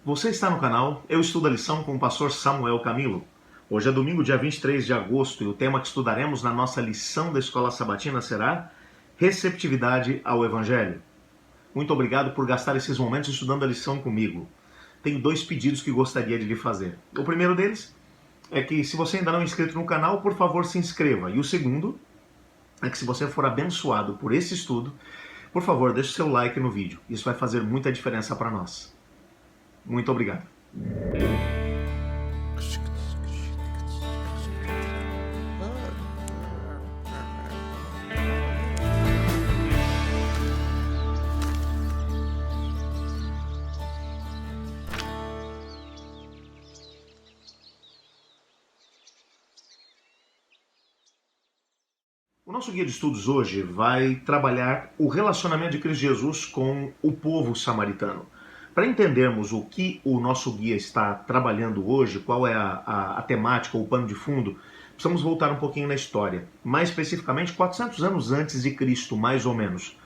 Você está no canal Eu Estudo a Lição com o pastor Samuel Camilo. Hoje é domingo, dia 23 de agosto, e o tema que estudaremos na nossa lição da Escola Sabatina será Receptividade ao Evangelho. Muito obrigado por gastar esses momentos estudando a lição comigo. Tenho dois pedidos que gostaria de lhe fazer. O primeiro deles é que, se você ainda não é inscrito no canal, por favor se inscreva. E o segundo é que, se você for abençoado por esse estudo, por favor, deixe seu like no vídeo. Isso vai fazer muita diferença para nós. Muito obrigado. O nosso guia de estudos hoje vai trabalhar o relacionamento de Cristo Jesus com o povo samaritano. Para entendermos o que o nosso guia está trabalhando hoje, qual é a temática, o pano de fundo, precisamos voltar um pouquinho na história. Mais especificamente, 400 anos antes de Cristo, mais ou menos.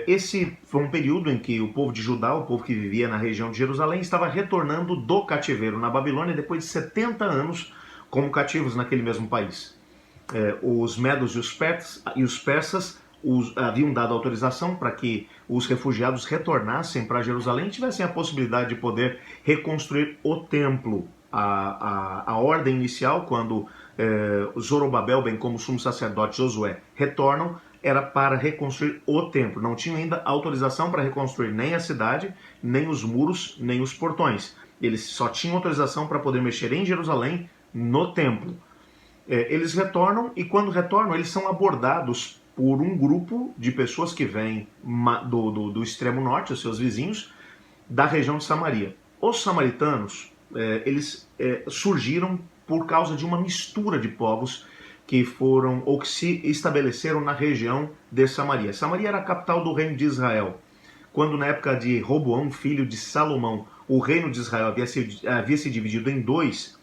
Esse foi um período em que o povo de Judá, o povo que vivia na região de Jerusalém, estava retornando do cativeiro na Babilônia depois de 70 anos como cativos naquele mesmo país. Os medos e os persas haviam dado autorização para que os refugiados retornassem para Jerusalém e tivessem a possibilidade de poder reconstruir o templo. A ordem inicial, quando Zorobabel, bem como o sumo sacerdote Josué, retornam, era para reconstruir o templo. Não tinham ainda autorização para reconstruir nem a cidade, nem os muros, nem os portões. Eles só tinham autorização para poder mexer em Jerusalém, no templo. Eles retornam, e quando retornam, eles são abordados por um grupo de pessoas que vêm do extremo norte, os seus vizinhos, da região de Samaria. Os samaritanos, eles surgiram por causa de uma mistura de povos que foram, ou que se estabeleceram na região de Samaria. Samaria era a capital do reino de Israel. Quando, na época de Roboão, filho de Salomão, o reino de Israel havia se dividido em dois.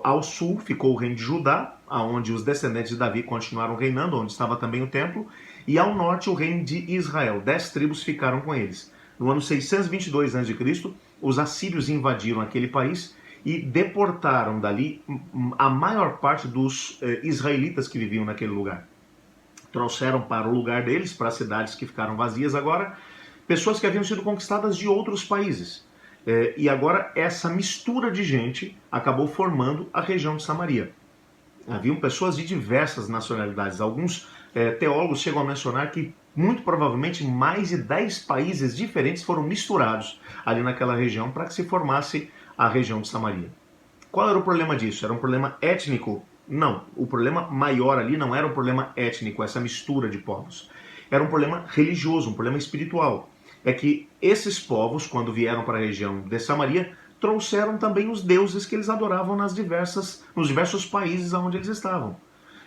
Ao sul ficou o reino de Judá, onde os descendentes de Davi continuaram reinando, onde estava também o templo, e ao norte o reino de Israel. 10 tribos ficaram com eles. No ano 622 a.C., os assírios invadiram aquele país e deportaram dali a maior parte dos israelitas que viviam naquele lugar. Trouxeram para o lugar deles, para as cidades que ficaram vazias agora, pessoas que haviam sido conquistadas de outros países. E agora essa mistura de gente acabou formando a região de Samaria. Haviam pessoas de diversas nacionalidades. Alguns teólogos chegam a mencionar que muito provavelmente mais de 10 países diferentes foram misturados ali naquela região para que se formasse a região de Samaria. Qual era o problema disso? Era um problema étnico? Não. O problema maior ali não era um problema étnico, essa mistura de povos. Era um problema religioso, um problema espiritual. É que esses povos, quando vieram para a região de Samaria, trouxeram também os deuses que eles adoravam nos diversos países onde eles estavam.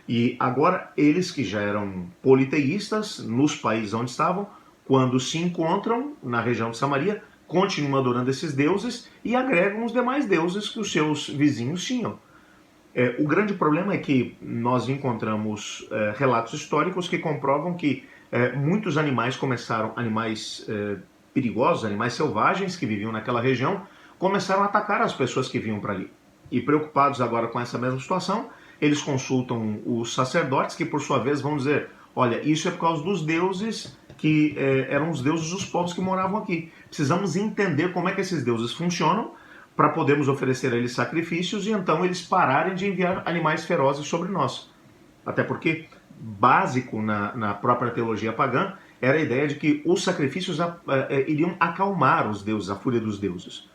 E agora, eles que já eram politeístas nos países onde estavam, quando se encontram na região de Samaria, continuam adorando esses deuses e agregam os demais deuses que os seus vizinhos tinham. O grande problema é que nós encontramos relatos históricos que comprovam que muitos animais perigosos, animais selvagens que viviam naquela região, começaram a atacar as pessoas que vinham para ali. E preocupados agora com essa mesma situação, eles consultam os sacerdotes, que por sua vez vão dizer: olha, isso é por causa dos deuses que eram os deuses dos povos que moravam aqui. Precisamos entender como é que esses deuses funcionam para podermos oferecer a eles sacrifícios e então eles pararem de enviar animais ferozes sobre nós. Até porque básico na própria teologia pagã era a ideia de que os sacrifícios iriam acalmar os deuses, a fúria dos deuses.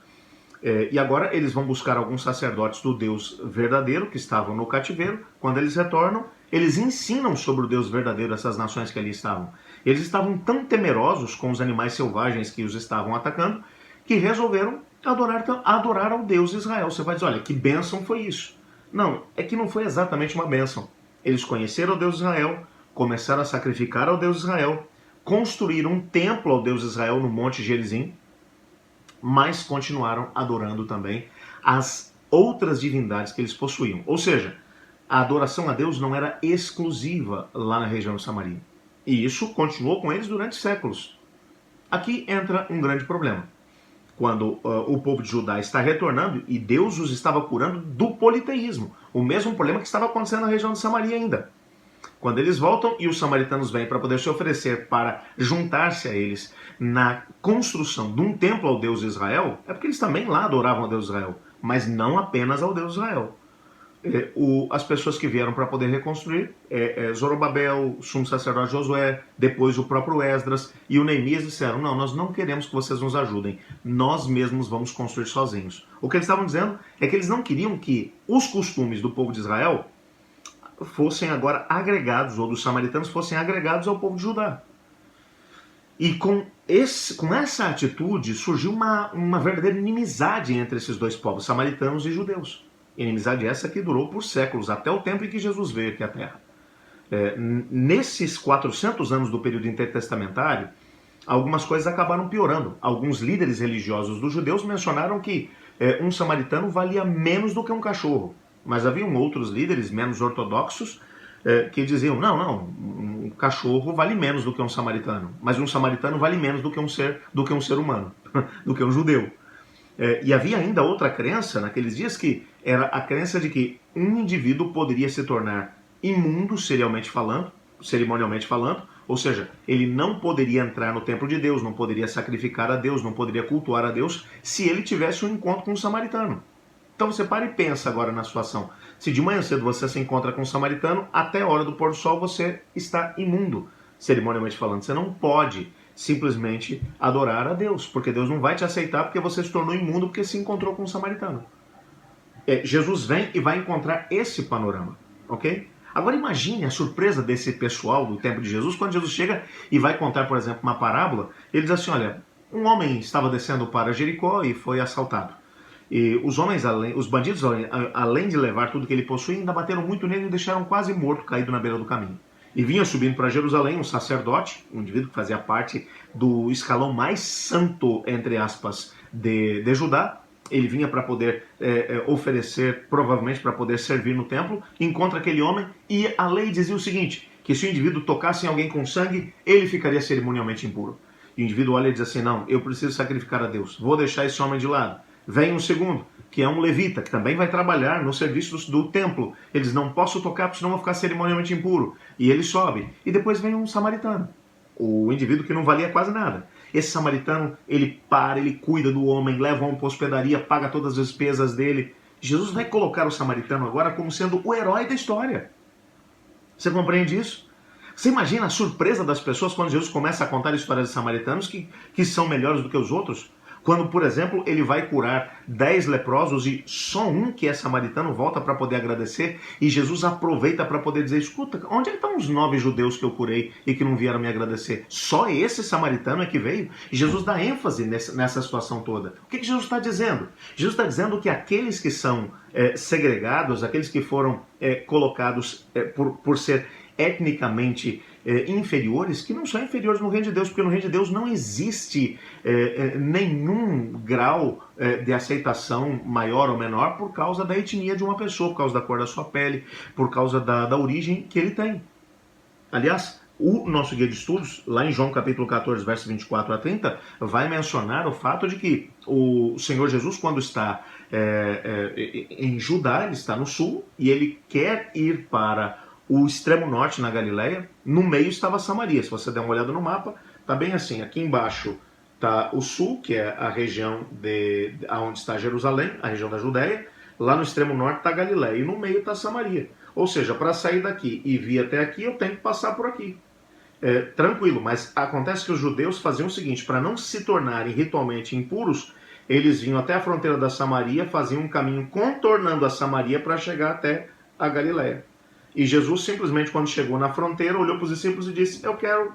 E agora eles vão buscar alguns sacerdotes do Deus verdadeiro que estavam no cativeiro. Quando eles retornam, eles ensinam sobre o Deus verdadeiro a essas nações que ali estavam. Eles estavam tão temerosos com os animais selvagens que os estavam atacando que resolveram adorar ao Deus Israel. Você vai dizer: olha, que bênção foi isso? Não, é que não foi exatamente uma bênção. Eles conheceram o Deus Israel, começaram a sacrificar ao Deus Israel, construíram um templo ao Deus Israel no Monte Gerizim, mas continuaram adorando também as outras divindades que eles possuíam. Ou seja, a adoração a Deus não era exclusiva lá na região de Samaria. E isso continuou com eles durante séculos. Aqui entra um grande problema. quando o povo de Judá está retornando e Deus os estava curando do politeísmo, o mesmo problema que estava acontecendo na região de Samaria ainda. Quando eles voltam e os samaritanos vêm para poder se oferecer para juntar-se a eles na construção de um templo ao Deus de Israel, é porque eles também lá adoravam ao Deus de Israel, mas não apenas ao Deus de Israel. As pessoas que vieram para poder reconstruir, Zorobabel, o sumo sacerdote Josué, depois o próprio Esdras e o Neemias disseram, não, nós não queremos que vocês nos ajudem, nós mesmos vamos construir sozinhos. O que eles estavam dizendo é que eles não queriam que os costumes do povo de Israel fossem agora agregados, ou dos samaritanos fossem agregados ao povo de Judá. E com essa atitude surgiu uma verdadeira inimizade entre esses dois povos, samaritanos e judeus. Inimizade essa que durou por séculos, até o tempo em que Jesus veio aqui à Terra. Nesses 400 anos do período intertestamentário, algumas coisas acabaram piorando. Alguns líderes religiosos dos judeus mencionaram que um samaritano valia menos do que um cachorro. Mas haviam outros líderes menos ortodoxos que diziam, não, um cachorro vale menos do que um samaritano, mas um samaritano vale menos do que um ser humano, do que um judeu. E havia ainda outra crença naqueles dias, que era a crença de que um indivíduo poderia se tornar imundo cerimonialmente falando, ou seja, ele não poderia entrar no templo de Deus, não poderia sacrificar a Deus, não poderia cultuar a Deus, se ele tivesse um encontro com um samaritano. Então você para e pensa agora na situação. Se de manhã cedo você se encontra com um samaritano, até a hora do pôr do sol você está imundo, cerimonialmente falando. Você não pode simplesmente adorar a Deus, porque Deus não vai te aceitar porque você se tornou imundo porque se encontrou com um samaritano. Jesus vem e vai encontrar esse panorama, ok? Agora imagine a surpresa desse pessoal do tempo de Jesus, quando Jesus chega e vai contar, por exemplo, uma parábola. Ele diz assim, olha, um homem estava descendo para Jericó e foi assaltado. E os bandidos, além de levar tudo que ele possuía, ainda bateram muito nele e o deixaram quase morto, caído na beira do caminho. E vinha subindo para Jerusalém um sacerdote, um indivíduo que fazia parte do escalão mais santo, entre aspas, de Judá. Ele vinha para poder oferecer, provavelmente para poder servir no templo, encontra aquele homem e a lei dizia o seguinte, que se o indivíduo tocasse em alguém com sangue, ele ficaria cerimonialmente impuro. E o indivíduo olha e diz assim, não, eu preciso sacrificar a Deus, vou deixar esse homem de lado. Vem um segundo, que é um levita, que também vai trabalhar no serviço do templo. Eles não posso tocar, porque senão vão ficar cerimonialmente impuro. E ele sobe. E depois vem um samaritano, o indivíduo que não valia quase nada. Esse samaritano, ele cuida do homem, leva o homem para a hospedaria, paga todas as despesas dele. Jesus vai colocar o samaritano agora como sendo o herói da história. Você compreende isso? Você imagina a surpresa das pessoas quando Jesus começa a contar histórias de samaritanos que são melhores do que os outros? Quando, por exemplo, ele vai curar 10 leprosos e só um que é samaritano volta para poder agradecer, e Jesus aproveita para poder dizer, escuta, onde estão os 9 judeus que eu curei e que não vieram me agradecer? Só esse samaritano é que veio? E Jesus dá ênfase nessa situação toda. O que Jesus está dizendo? Jesus está dizendo que aqueles que são segregados, aqueles que foram colocados por ser etnicamente inferiores, que não são inferiores no reino de Deus, porque no reino de Deus não existe nenhum grau de aceitação maior ou menor por causa da etnia de uma pessoa, por causa da cor da sua pele, por causa da origem que ele tem. Aliás, o nosso guia de estudos, lá em João capítulo 14, versos 24 a 30, vai mencionar o fato de que o Senhor Jesus, quando está em Judá, ele está no sul, e ele quer ir para o extremo norte, na Galileia. No meio estava Samaria. Se você der uma olhada no mapa, está bem assim. Aqui embaixo está o sul, que é a região onde está Jerusalém, a região da Judéia. Lá no extremo norte está Galileia. E no meio está Samaria. Ou seja, para sair daqui e vir até aqui, eu tenho que passar por aqui. Tranquilo, mas acontece que os judeus faziam o seguinte, para não se tornarem ritualmente impuros, eles vinham até a fronteira da Samaria, faziam um caminho contornando a Samaria para chegar até a Galileia. E Jesus simplesmente, quando chegou na fronteira, olhou para os discípulos e disse,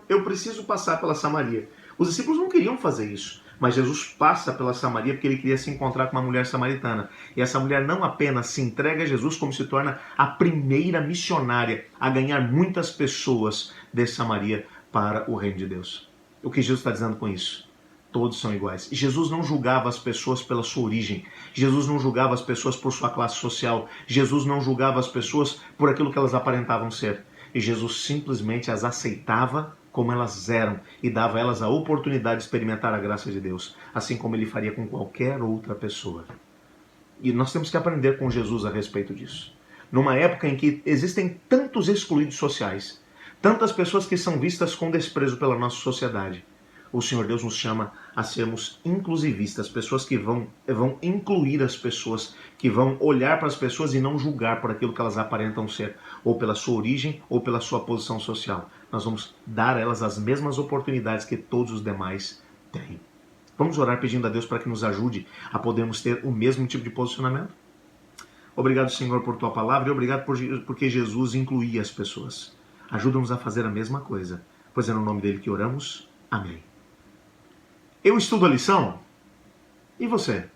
eu preciso passar pela Samaria. Os discípulos não queriam fazer isso, mas Jesus passa pela Samaria porque ele queria se encontrar com uma mulher samaritana. E essa mulher não apenas se entrega a Jesus, como se torna a primeira missionária a ganhar muitas pessoas de Samaria para o reino de Deus. O que Jesus está dizendo com isso? Todos são iguais. Jesus não julgava as pessoas pela sua origem. Jesus não julgava as pessoas por sua classe social. Jesus não julgava as pessoas por aquilo que elas aparentavam ser. E Jesus simplesmente as aceitava como elas eram e dava a elas a oportunidade de experimentar a graça de Deus, assim como Ele faria com qualquer outra pessoa. E nós temos que aprender com Jesus a respeito disso. Numa época em que existem tantos excluídos sociais, tantas pessoas que são vistas com desprezo pela nossa sociedade, o Senhor Deus nos chama a sermos inclusivistas, pessoas que vão incluir as pessoas, que vão olhar para as pessoas e não julgar por aquilo que elas aparentam ser, ou pela sua origem, ou pela sua posição social. Nós vamos dar a elas as mesmas oportunidades que todos os demais têm. Vamos orar pedindo a Deus para que nos ajude a podermos ter o mesmo tipo de posicionamento? Obrigado, Senhor, por Tua palavra e obrigado porque Jesus incluía as pessoas. Ajuda-nos a fazer a mesma coisa, pois é no nome dele que oramos. Amém. Eu estudo a lição? E você?